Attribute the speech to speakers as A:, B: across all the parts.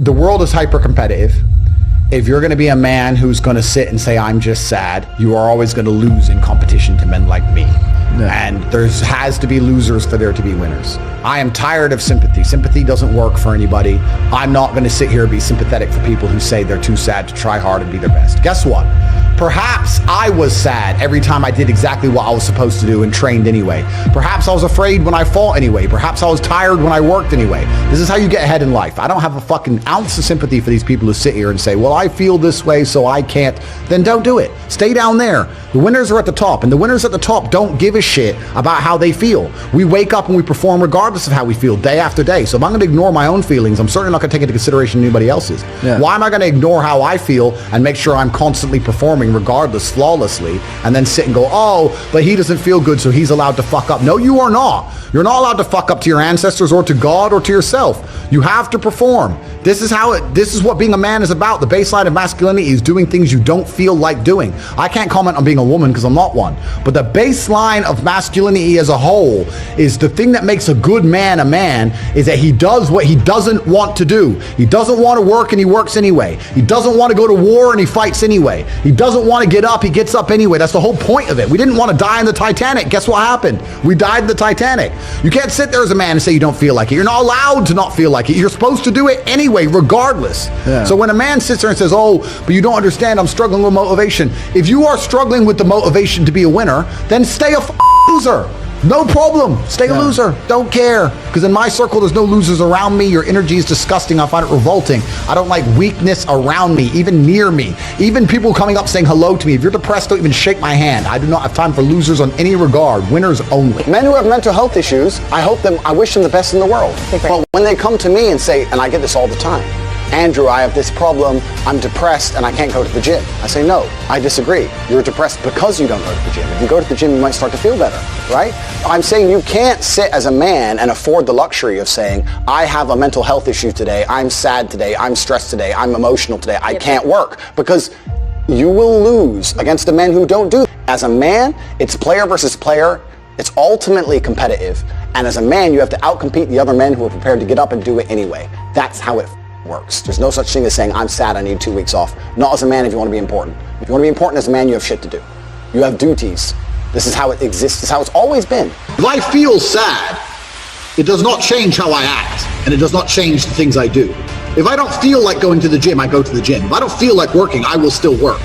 A: The world is hyper competitive. If you're going to be a man who's going to sit and say, I'm just sad, you are always going to lose in competition to men like me. Yeah. And there has to be losers for there to be winners. I am tired of sympathy. Sympathy doesn't work for anybody. I'm not going to sit here and be sympathetic for people who say they're too sad to try hard and be their best. Guess what? Perhaps I was sad every time I did exactly what I was supposed to do and trained anyway. Perhaps I was afraid when I fought anyway. Perhaps I was tired when I worked anyway. This is how you get ahead in life. I don't have a fucking ounce of sympathy for these people who sit here and say, well, I feel this way, so I can't. Then don't do it. Stay down there. The winners are at the top, and the winners at the top don't give a shit about how they feel. We wake up and we perform regardless of how we feel day after day. So if I'm going to ignore my own feelings, I'm certainly not going to take into consideration anybody else's. Yeah. Why am I going to ignore how I feel and make sure I'm constantly performing regardless, flawlessly, and then sit and go, oh, but he doesn't feel good, so he's allowed to fuck up? No, you are not. You're not allowed to fuck up to your ancestors or to God or to yourself. You have to perform. This is what being a man is about. The baseline of masculinity is doing things you don't feel like doing. I can't comment on being a woman because I'm not one. But the baseline of masculinity as a whole is the thing that makes a good man a man is that he does what he doesn't want to do. He doesn't want to work and he works anyway. He doesn't want to go to war and he fights anyway. He doesn't want to get up, he gets up anyway. That's the whole point of it. We didn't want to die in the Titanic. Guess what happened? We died in the Titanic. You can't sit there as a man and say you don't feel like it. You're not allowed to not feel like it. You're supposed to do it anyway, regardless. Yeah. So when a man sits there and says, oh, but you don't understand, I'm struggling with motivation. If you are struggling with the motivation to be a winner, then stay a loser. No problem. Stay a loser. Don't care. Because in my circle, there's no losers around me. Your energy is disgusting. I find it revolting. I don't like weakness around me, even near me. Even people coming up saying hello to me. If you're depressed, don't even shake my hand. I do not have time for losers on any regard. Winners only. Men who have mental health issues, I wish them the best in the world. But when they come to me and say, and I get this all the time, Andrew, I have this problem, I'm depressed and I can't go to the gym. I say, no, I disagree. You're depressed because you don't go to the gym. If you go to the gym, you might start to feel better, right? I'm saying you can't sit as a man and afford the luxury of saying, I have a mental health issue today, I'm sad today, I'm stressed today, I'm emotional today, I can't work, because you will lose against the men who don't do that. As a man, it's player versus player. It's ultimately competitive. And as a man, you have to outcompete the other men who are prepared to get up and do it anyway. That's how it works. There's no such thing as saying, I'm sad, I need 2 weeks off. Not as a man if you want to be important. If you want to be important as a man, you have shit to do. You have duties. This is how it exists. This is how it's always been.
B: If I feel sad, it does not change how I act, and it does not change the things I do. If I don't feel like going to the gym, I go to the gym. If I don't feel like working, I will still work.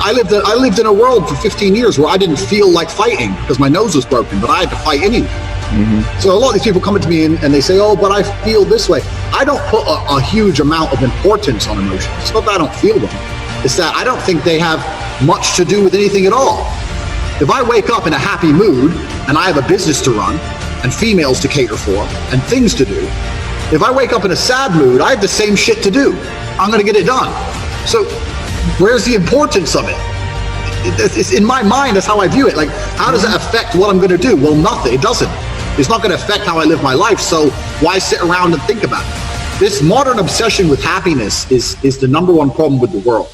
B: I lived in a world for 15 years where I didn't feel like fighting because my nose was broken, but I had to fight anyway. Mm-hmm. So a lot of these people come to me and they say, oh, but I feel this way. I don't put a huge amount of importance on emotions. It's not that I don't feel them. It's that I don't think they have much to do with anything at all. If I wake up in a happy mood and I have a business to run and females to cater for and things to do, if I wake up in a sad mood, I have the same shit to do. I'm going to get it done. So where's the importance of it? It's in my mind, that's how I view it. Like, how does it affect what I'm going to do? Well, nothing. It doesn't. It's not going to affect how I live my life, so why sit around and think about it? This modern obsession with happiness is the number one problem with the world.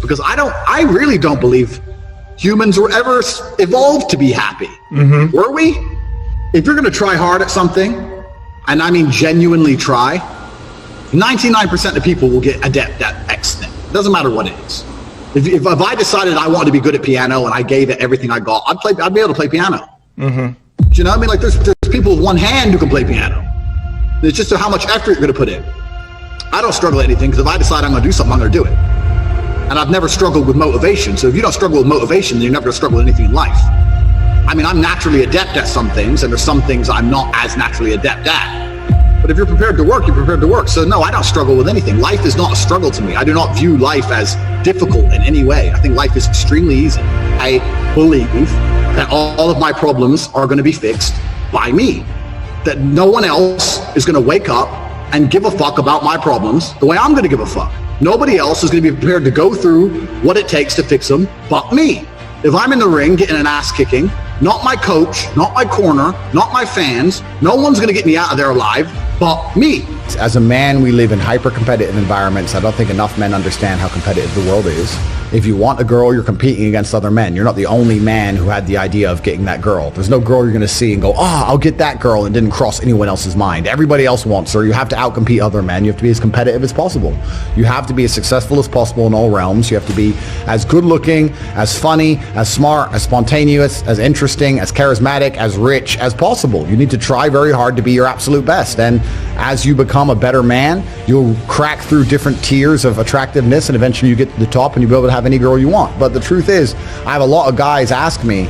B: Because I really don't believe humans were ever evolved to be happy. Mm-hmm. Were we? If you're going to try hard at something, and I mean genuinely try, 99% of people will get adept at X thing. It doesn't matter what it is. If I decided I wanted to be good at piano and I gave it everything I got, I'd be able to play piano. Mm-hmm. Do you know what I mean? Like there's people with one hand who can play piano. It's just how much effort you're going to put in. I don't struggle at anything because if I decide I'm going to do something, I'm going to do it. And I've never struggled with motivation. So if you don't struggle with motivation, then you're never going to struggle with anything in life. I mean, I'm naturally adept at some things, and there's some things I'm not as naturally adept at. But if you're prepared to work, you're prepared to work. So no, I don't struggle with anything. Life is not a struggle to me. I do not view life as difficult in any way. I think life is extremely easy. I believe that all of my problems are going to be fixed by me. That no one else is going to wake up and give a fuck about my problems the way I'm going to give a fuck. Nobody else is going to be prepared to go through what it takes to fix them but me. If I'm in the ring getting an ass kicking, not my coach, not my corner, not my fans, no one's going to get me out of there alive but me.
A: As a man, we live in hyper-competitive environments. I don't think enough men understand how competitive the world is. If you want a girl, you're competing against other men. You're not the only man who had the idea of getting that girl. There's no girl you're going to see and go, I'll get that girl, and didn't cross anyone else's mind. Everybody else wants her. You have to outcompete other men. You have to be as competitive as possible. You have to be as successful as possible in all realms. You have to be as good-looking, as funny, as smart, as spontaneous, as interesting, as charismatic, as rich as possible. You need to try very hard to be your absolute best. And as you become a better man, you'll crack through different tiers of attractiveness, and eventually you get to the top and you'll be able to have any girl you want. But the truth is, I have a lot of guys ask me,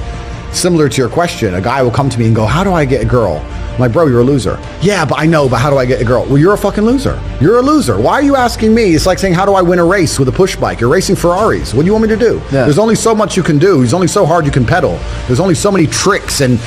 A: similar to your question, a guy will come to me and go, how do I get a girl? I'm like, bro, you're a loser. Yeah, but I know, but how do I get a girl? Well, you're a fucking loser. You're a loser. Why are you asking me? It's like saying, how do I win a race with a push bike? You're racing Ferraris. What do you want me to do? Yeah. There's only so much you can do. There's only so hard you can pedal. There's only so many tricks and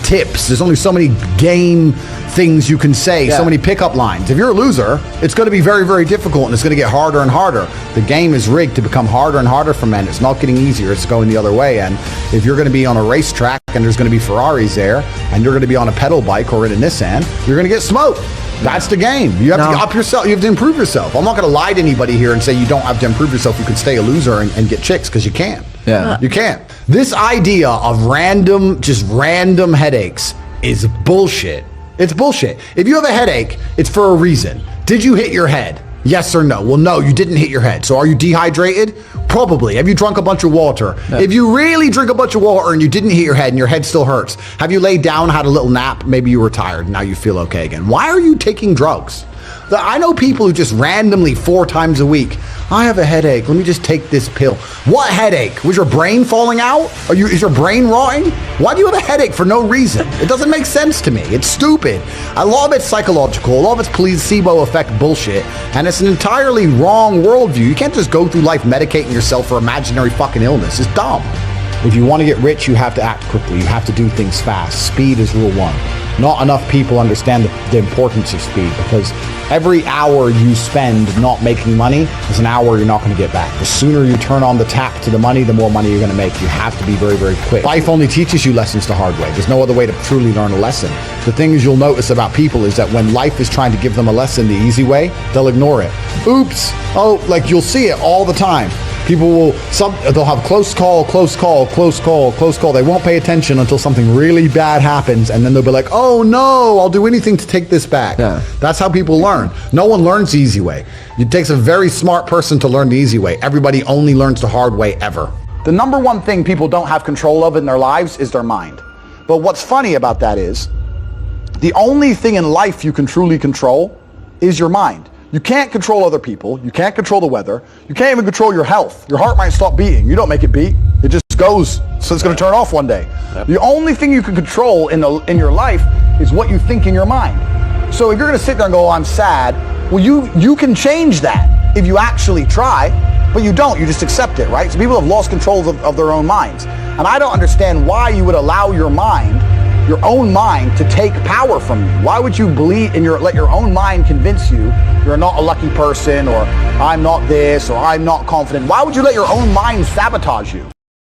A: tips. There's only so many game things you can say, so many pickup lines. If you're a loser, it's going to be very, very difficult, and it's going to get harder and harder. The game is rigged to become harder and harder for men. It's not getting easier. It's going the other way. And if you're going to be on a racetrack and there's going to be Ferraris there, and you're going to be on a pedal bike or in a Nissan, you're going to get smoked. That's the game. You have to up yourself. You have to improve yourself. I'm not going to lie to anybody here and say you don't have to improve yourself. You can stay a loser and get chicks, because you can't. Yeah, you can't. This idea of random headaches is bullshit. It's bullshit. If you have a headache, it's for a reason. Did you hit your head? Yes or no? Well, no, you didn't hit your head. So are you dehydrated? Probably. Have you drunk a bunch of water? Yeah. If you really drink a bunch of water and you didn't hit your head and your head still hurts, have you laid down, had a little nap? Maybe you were tired and now you feel okay again. Why are you taking drugs? I know people who just randomly 4 times a week, I have a headache, let me just take this pill. What headache? Was your brain falling out? Is your brain rotting? Why do you have a headache for no reason? It doesn't make sense to me. It's stupid. A lot of it's psychological, a lot of it's placebo effect bullshit, and it's an entirely wrong worldview. You can't just go through life medicating yourself for imaginary fucking illness. It's dumb. If you want to get rich, you have to act quickly. You have to do things fast. Speed is rule 1. Not enough people understand the importance of speed, because every hour you spend not making money is an hour you're not going to get back. The sooner you turn on the tap to the money, the more money you're going to make. You have to be very, very quick. Life only teaches you lessons the hard way. There's no other way to truly learn a lesson. The things you'll notice about people is that when life is trying to give them a lesson the easy way, they'll ignore it. Oops. Oh, like you'll see it all the time. People they'll have close call. They won't pay attention until something really bad happens, and then they'll be like, oh no, I'll do anything to take this back. Yeah. That's how people learn. No one learns the easy way. It takes a very smart person to learn the easy way. Everybody only learns the hard way ever. The number one thing people don't have control of in their lives is their mind. But what's funny about that is, the only thing in life you can truly control is your mind. You can't control other people. You can't control the weather. You can't even control your health. Your heart might stop beating. You don't make it beat. It just goes, so it's going to turn off one day. Yep. The only thing you can control in your life is what you think in your mind. So if you're going to sit there and go, oh, I'm sad, well, you can change that if you actually try, but you don't. You just accept it, right? So people have lost control of their own minds. And I don't understand why you would allow your own mind to take power from you. Why would you let your own mind convince you you're not a lucky person, or I'm not this, or I'm not confident? Why would you let your own mind sabotage you?